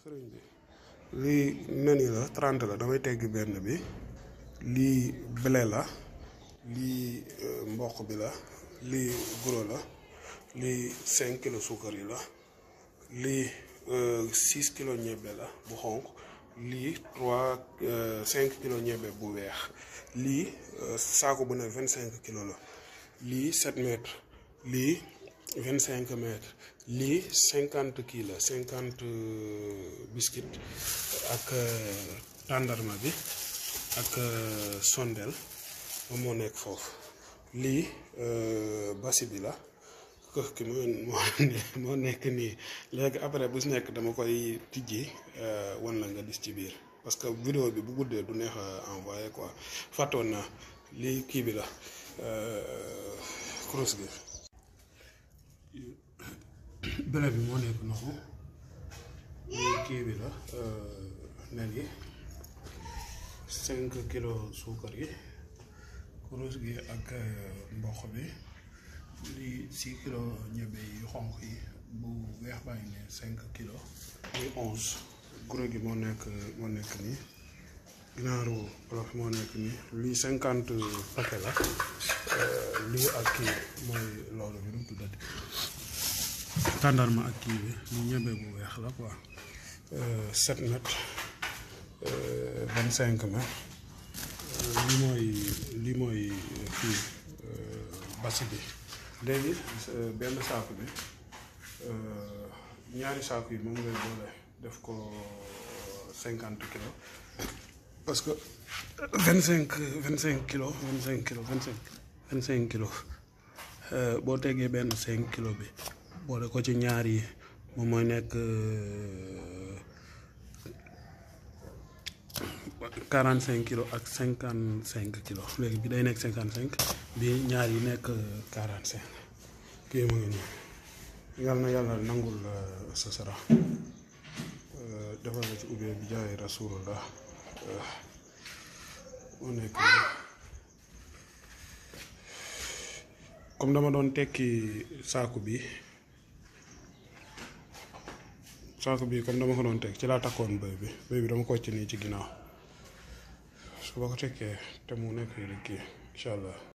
sëriñ bi lii nen yi la 30 la damay tegg benn bi lii blé la lii mboq bi la lii guro la lii 5 kilo suukar yi la lii 6 kilo ñebbe la bu xonq lii 5 kilo ñebbe bu weex lii saako bu ne 25 kilo la lii 7 mètres lii 25 mètres lii 50 kii la 50 biscuit ak tàndarma bi ak sondel moom moo nekk foofu lii basi bi la këf ki moo nekk nii léegi après bu si nekk dama koy tijji wan la nga gis ci biir parce que vidéo bi bu guddee du neex a envoyé quoi fàttoon na lii kii bi la cross gi bële bi moo nekk noonu lii kii bi la nen yi 5 kilo suukar yi kurus gi ak mboq bi lii 6 kilo ñebe yi xonq yi bu weex baa ngi ne 5 kilo muy 11 guro gi moo nekk nii ginaaru olof moo nekk nii lii 50 paquet la lii ak kii mooy loolu bi nu mu tuddati tàndarma ak kii bi lii ñebe bu weex la quoi 7 mètres 25 mètres lii mooy kii basi bi léegi benn saako bi ñaari saako yi moom ngay boole def ko 50 kilos parce que 25 kilos boo tegee benn 5 kilos bi boole ko ci ñaar yi moom mooy nekk 45 kilos ak 55 kilos léegi bi day nekk 55 bi ñaar yi nekk 45 kii mu ngi nii yàlla na yàlla nangul sa sara defal la ci ubbee bi jaay rasulullah moo nekk nii comme dama doon tekki saaku bi comme dama ko doon teg ci laa takkoon bëy bi dama ko wàcc nii ci ginnaaw su ba ko tekkee te mu nekk rek kii incha allah